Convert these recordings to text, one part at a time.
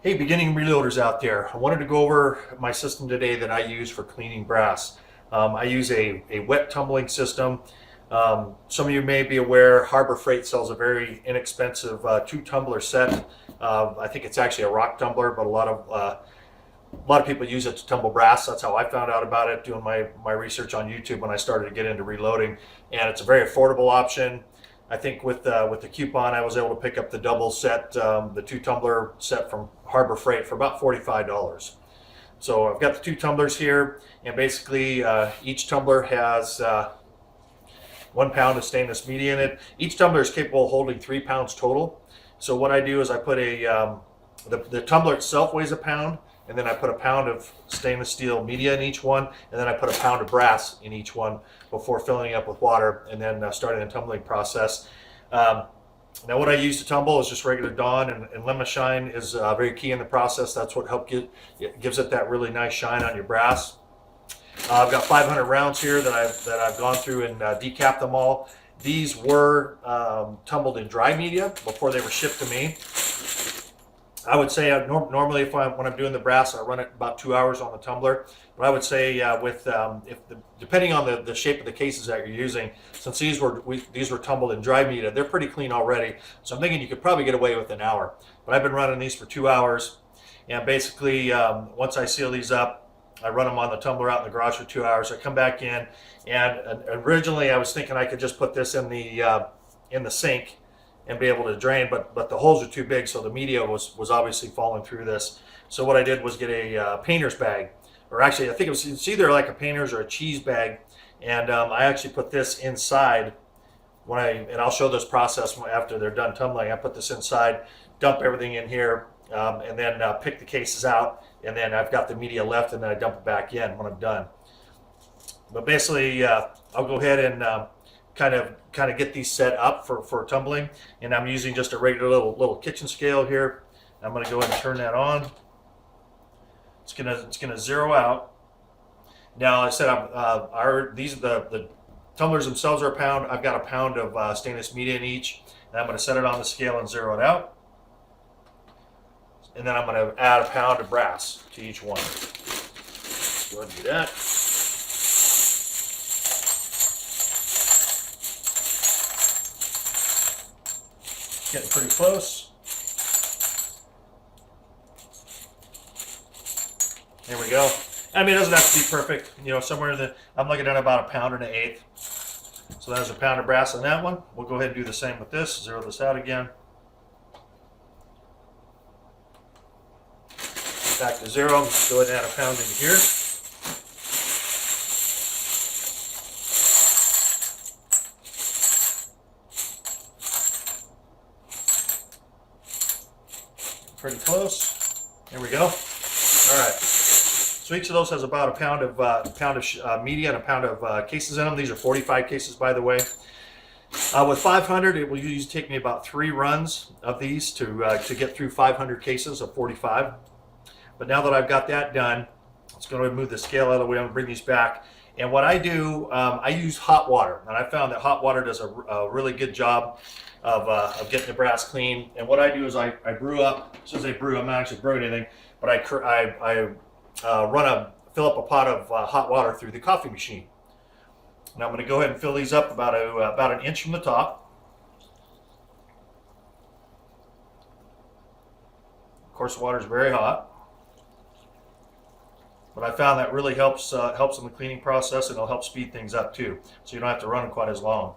Hey, beginning reloaders out there. I wanted to go over my system today that I use for cleaning brass. I use a wet tumbling system. Some of you may be aware Harbor Freight sells a very inexpensive two tumbler set. I think it's actually a rock tumbler, but a lot of people use it to tumble brass. That's how I found out about it, doing my research on YouTube when I started to get into reloading. And it's a very affordable option. I think with the coupon, I was able to pick up the double set, the two tumbler set from Harbor Freight for about $45. So I've got the two tumblers here, and basically each tumbler has 1 pound of stainless media in it. Each tumbler is capable of holding 3 pounds total. So what I do is I put the tumbler itself weighs a pound, and then I put a pound of stainless steel media in each one, and then I put a pound of brass in each one before filling it up with water and then starting the tumbling process. Now what I use to tumble is just regular Dawn, and lemon shine is very key in the process. That's what gives it that really nice shine on your brass. I've got 500 rounds here that I've gone through and decapped them all. These were tumbled in dry media before they were shipped to me. I would say normally when I'm doing the brass, I run it about 2 hours on the tumbler. But I would say depending on the shape of the cases that you're using, since these were tumbled in dry media, they're pretty clean already. So I'm thinking you could probably get away with an hour. But I've been running these for 2 hours, and basically once I seal these up, I run them on the tumbler out in the garage for 2 hours. I come back in, and originally I was thinking I could just put this in the sink and be able to drain, but the holes are too big, so the media was obviously falling through this. So what I did was get a painter's bag, or actually I think it's either like a painter's or a cheese bag, and I actually put this inside and I'll show this process after they're done tumbling. I put this inside, dump everything in here, and then pick the cases out, and then I've got the media left, and then I dump it back in when I'm done. But basically I'll go ahead and kind of get these set up for tumbling, and I'm using just a regular little kitchen scale here. I'm going to go ahead and turn that on. It's gonna zero out. Now I said these are the tumblers themselves are a pound. I've got a pound of stainless media in each, and I'm going to set it on the scale and zero it out. And then I'm going to add a pound of brass to each one. Go ahead and do that. Getting pretty close. There we go. I mean, it doesn't have to be perfect. You know, I'm looking at about 1 1/8 pounds. So there's a pound of brass on that one. We'll go ahead and do the same with this. Zero this out again. Back to zero. Go ahead and add a pound into here. Pretty close. There we go. All right. So each of those has about a pound of media and a pound of cases in them. These are 45 cases, by the way. With 500, it will usually take me about 3 runs of these to get through 500 cases of 45. But now that I've got that done, let's go ahead and move the scale out of the way. I'm going to bring these back. And what I do, I use hot water, and I found that hot water does a really good job of getting the brass clean. And what I do is I brew up. As soon as I brew, I'm not actually brewing anything, but I fill up a pot of hot water through the coffee machine. Now I'm going to go ahead and fill these up about 1 inch from the top. Of course, the water is very hot, but I found that really helps in the cleaning process, and it'll help speed things up too, so you don't have to run them quite as long.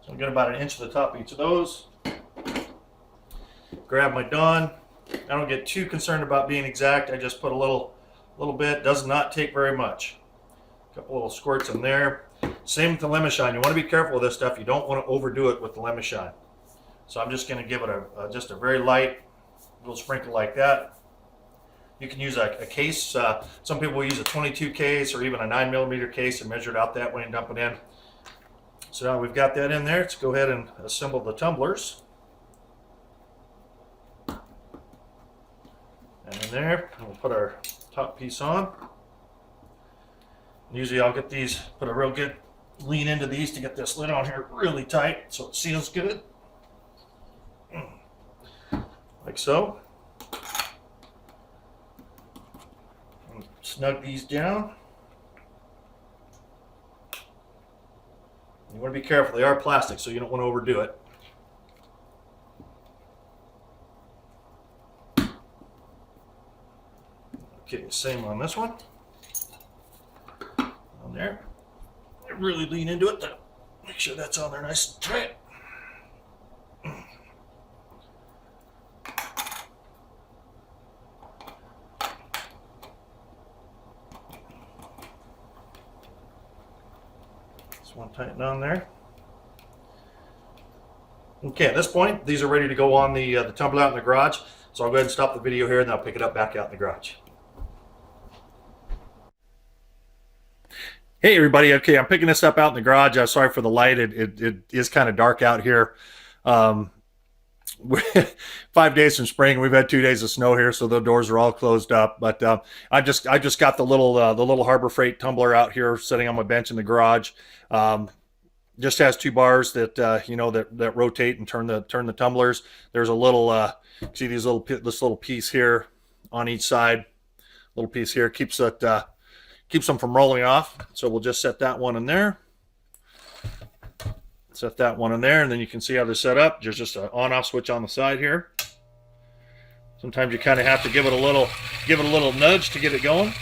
So I'm getting about 1 inch to the top of each of those. Grab my Dawn. I don't get too concerned about being exact. I just put a little bit. Does not take very much. A couple little squirts in there. Same with the lemon shine. You want to be careful with this stuff. You don't want to overdo it with the lemon shine. So I'm just going to give it just a very light little sprinkle like that. You can use a case. Some people will use a 22 case or even a 9mm case and measure it out that way and dump it in. So now we've got that in there. Let's go ahead and assemble the tumblers. And in there, we'll put our top piece on. Usually I'll get these, put a real good lean into these to get this lid on here really tight so it seals good. Like so. snug these down. You want to be careful. They are plastic, so you don't want to overdo it. Okay, same on this one. On there. Really lean into it to make sure that's on there nice and tight. This one tighten on there. Okay, at this point, these are ready to go on the tumbler out in the garage. So I'll go ahead and stop the video here, and I'll pick it up back out in the garage. Hey everybody, okay, I'm picking this up out in the garage. Sorry for the light, it is kind of dark out here. 5 days from spring, we've had 2 days of snow here, so the doors are all closed up. But I just got the little Harbor Freight tumbler out here sitting on my bench in the garage. Just has 2 bars that that rotate and turn the tumblers. There's a little see this little piece here on each side. Little piece here keeps them from rolling off. So we'll just set that one in there. Set that one in there, and then you can see how they're set up. There's just an on-off switch on the side here. Sometimes you kind of have to give it a little nudge to get it going.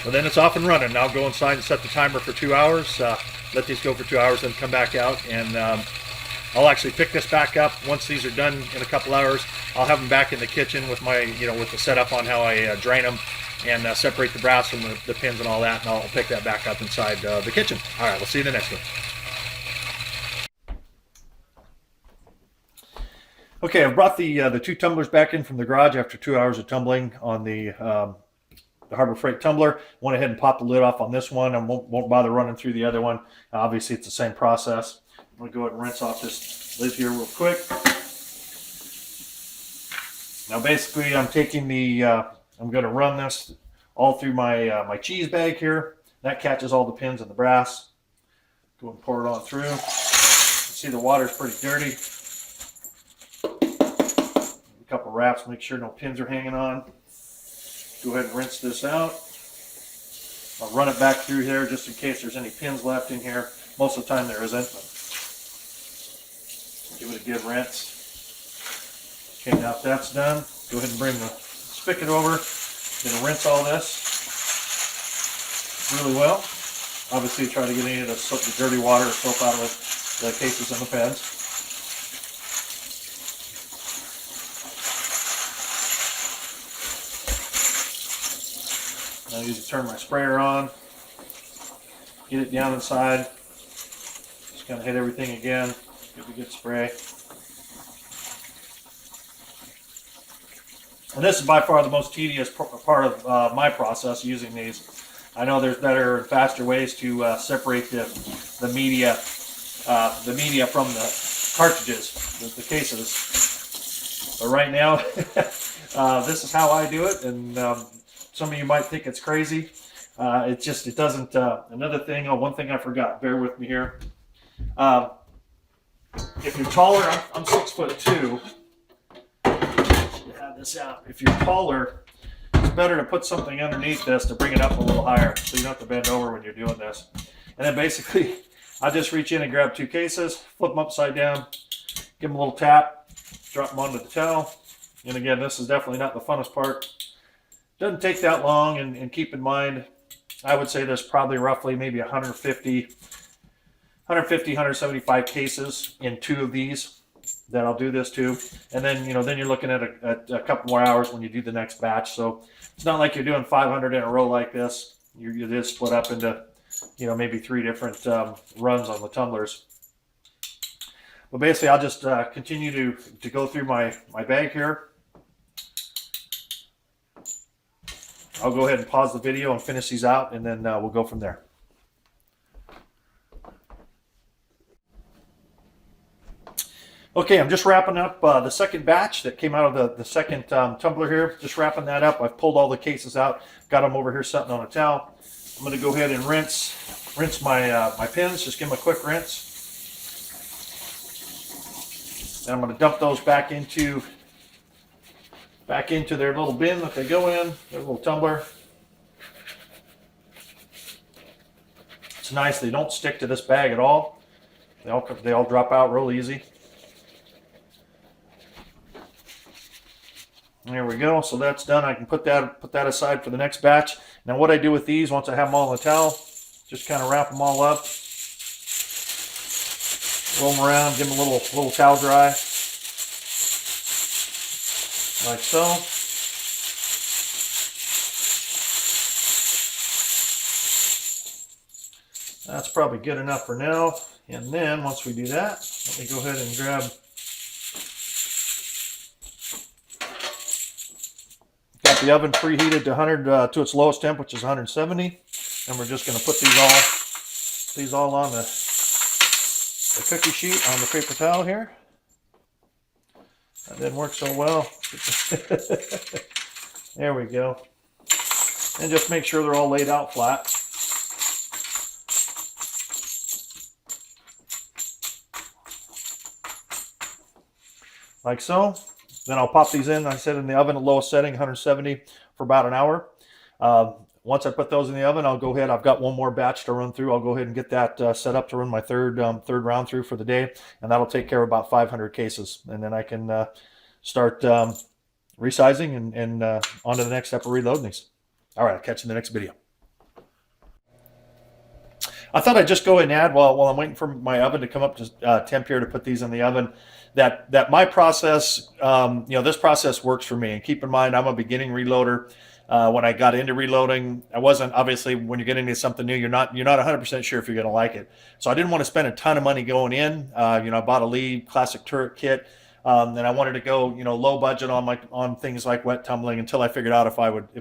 But then it's off and running. Now I'll go inside and set the timer for 2 hours. Let these go for 2 hours, then come back out, and I'll actually pick this back up once these are done in a couple hours. I'll have them back in the kitchen with my, with the setup on how I drain them and separate the brass from the pins and all that, and I'll pick that back up inside the kitchen. All right, we'll see you in the next one. Okay, I've brought the 2 tumblers back in from the garage after 2 hours of tumbling on the Harbor Freight tumbler. Went ahead and popped the lid off on this one. I won't bother running through the other one. Obviously, it's the same process. I'm going to go ahead and rinse off this lid here real quick. Now, basically, I'm taking I'm going to run this all through my my cheese bag here. That catches all the pins and the brass. Go and pour it on through. You see the water's pretty dirty. A couple wraps, make sure no pins are hanging on. Go ahead and rinse this out. I'll run it back through here just in case there's any pins left in here. Most of the time there isn't, but give it a good rinse. Okay, now if that's done, go ahead and bring the spigot over. Gonna rinse all this really well. Obviously try to get any of the dirty water or soap out of the cases and the pens. I usually turn my sprayer on, get it down inside, just kind of hit everything again, give it a good spray. And this is by far the most tedious part of my process using these. I know there's better and faster ways to separate the media from the cartridges, the cases. But right now, this is how I do it, and some of you might think it's crazy. It doesn't. Another thing, one thing I forgot. Bear with me here. If you're taller, I'm 6'2". Have this out. If you're taller, it's better to put something underneath this to bring it up a little higher, so you don't have to bend over when you're doing this. And then basically, I just reach in and grab 2 cases, flip them upside down, give them a little tap, drop them onto the towel. And again, this is definitely not the funnest part. Doesn't take that long, and keep in mind, I would say there's probably roughly maybe 175 cases in 2 of these that I'll do this to. And then, then you're looking at a couple more hours when you do the next batch. So it's not like you're doing 500 in a row like this. You just split up into, maybe 3 different runs on the tumblers. But basically, I'll just continue to go through my bag here. I'll go ahead and pause the video and finish these out, and then we'll go from there. Okay, I'm just wrapping up the second batch that came out of the second tumbler here. Just wrapping that up. I've pulled all the cases out, got them over here sitting on a towel. I'm going to go ahead and rinse my my pins. Just give them a quick rinse. And I'm going to dump those back into back into their little bin that they go in, their little tumbler. It's nice, they don't stick to this bag at all. They all drop out real easy. There we go, so that's done. I can put that aside for the next batch. Now what I do with these, once I have them all in the towel, just kind of wrap them all up, roll them around, give them a little towel dry, like so. That's probably good enough for now. And then once we do that, let me go ahead and grab, got the oven preheated to 100 to its lowest temp, which is 170. And we're just going to put these all on the cookie sheet on the paper towel here. That didn't work so well. There we go. And just make sure they're all laid out flat. Like so. Then I'll pop these in, like I said, in the oven at lowest setting, 170 for about an hour. Once I put those in the oven, I'll go ahead. I've got one more batch to run through. I'll go ahead and get that set up to run my third round through for the day, and that'll take care of about 500 cases. And then I can start resizing and on to the next step of reloading these. All right, I'll catch you in the next video. I thought I'd just go ahead and add while I'm waiting for my oven to come up to temp here to put these in the oven, that my process, this process works for me. And keep in mind, I'm a beginning reloader. When I got into reloading, I wasn't, obviously when you get into something new, you're not 100% sure if you're going to like it. So I didn't want to spend a ton of money going in. I bought a Lee classic turret kit. And I wanted to go, low budget on things like wet tumbling until I figured out if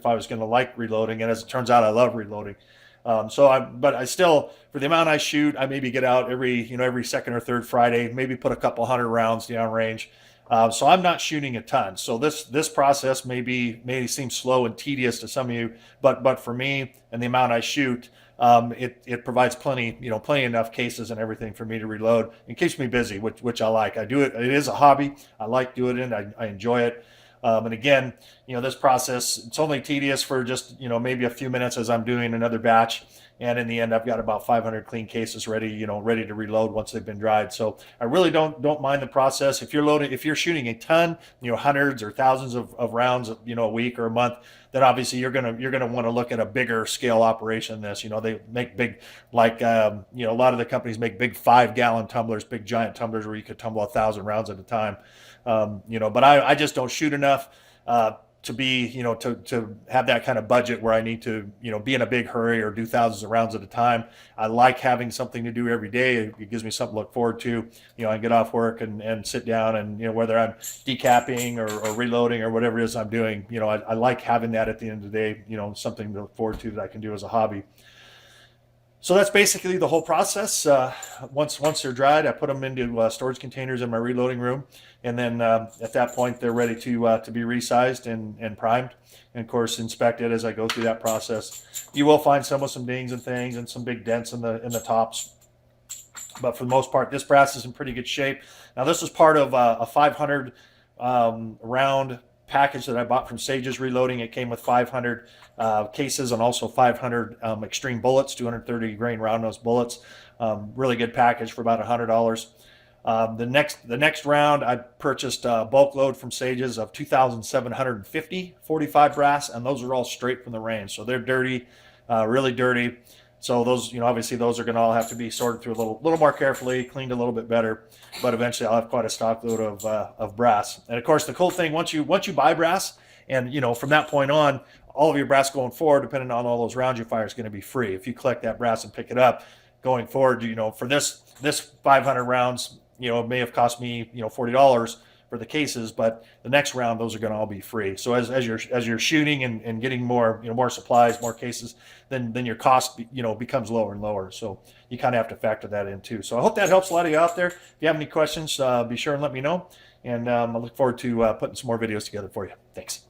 I was going to like reloading. And as it turns out, I love reloading. But I still, for the amount I shoot, I maybe get out every second or third Friday, maybe put a couple hundred rounds downrange. So I'm not shooting a ton. So this process may seem slow and tedious to some of you, but for me and the amount I shoot, it provides plenty enough cases and everything for me to reload. It keeps me busy, which I like. I do it. It is a hobby. I like doing it. I enjoy it. And again, this process, it's only tedious for just, maybe a few minutes as I'm doing another batch. And in the end, I've got about 500 clean cases ready to reload once they've been dried. So I really don't mind the process. If you're shooting a ton, hundreds or thousands of rounds, a week or a month, then obviously you're gonna want to look at a bigger scale operation than this. They make big, like a lot of the companies make big 5-gallon tumblers, big giant tumblers where you could tumble 1,000 rounds at a time. But I just don't shoot enough to be, to have that kind of budget where I need to, be in a big hurry or do thousands of rounds at a time. I like having something to do every day. It gives me something to look forward to. I get off work and sit down and, whether I'm decapping or reloading or whatever it is I'm doing, I like having that at the end of the day, something to look forward to that I can do as a hobby. So that's basically the whole process. Once they're dried, I put them into storage containers in my reloading room, and then at that point they're ready to be resized and primed, and of course inspected as I go through that process. You will find some dings and things and some big dents in the tops, but for the most part, this brass is in pretty good shape. Now this is part of a 500 round package that I bought from Sage's Reloading. It came with 500 cases and also 500 extreme bullets, 230 grain round nose bullets. Really good package for about $100. The next round, I purchased a bulk load from Sage's of 2,750 45 brass, and those are all straight from the range. So they're dirty, really dirty. So those, obviously those are going to all have to be sorted through a little more carefully, cleaned a little bit better. But eventually I'll have quite a stock load of brass. And of course, the cool thing, once you buy brass, and from that point on, all of your brass going forward, depending on all those rounds you fire, is going to be free. If you collect that brass and pick it up going forward, for this 500 rounds, it may have cost me $40 for the cases, but the next round those are going to all be free. So as you're shooting and getting more more supplies, more cases, then your cost becomes lower and lower. So you kind of have to factor that in too. So I hope that helps a lot of you out there. If you have any questions, be sure and let me know, and I look forward to putting some more videos together for you. Thanks.